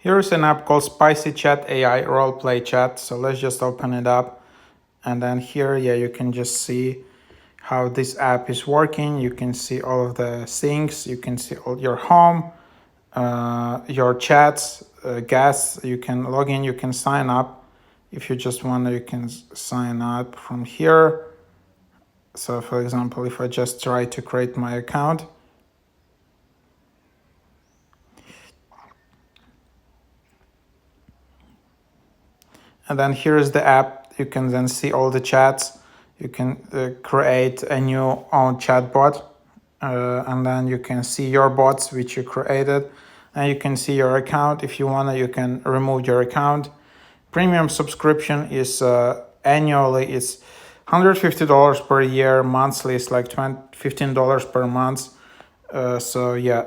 Here is an app called SpicyChat AI roleplay chat. So let's just open it up. And then here, you can just see how this app is working. You can see all of the things. You can see all your home, your chats, guests. You can log in, you can sign up. If you just want to, you can sign up from here. So for example, if I just try to create my account, and then here is the app. You can then see all the chats. You can create a new own chat bot, and then you can see your bots which you created, and you can see your account. If you want, you can remove your account. Premium subscription is annually it's $150 per year. Monthly is like $15 per month. So yeah,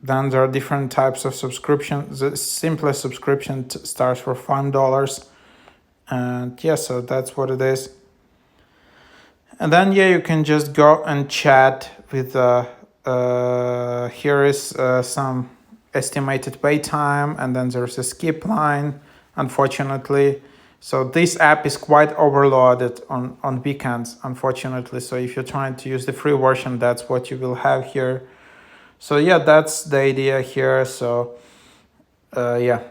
then there are different types of subscription. The simplest subscription starts for $5. And yeah, so that's what it is. And then you can just go and chat with here is some estimated wait time, and then there's a skip line, unfortunately. So this app is quite overloaded on weekends, unfortunately. So if you're trying to use the free version, that's what you will have here. So yeah, that's the idea here. So yeah.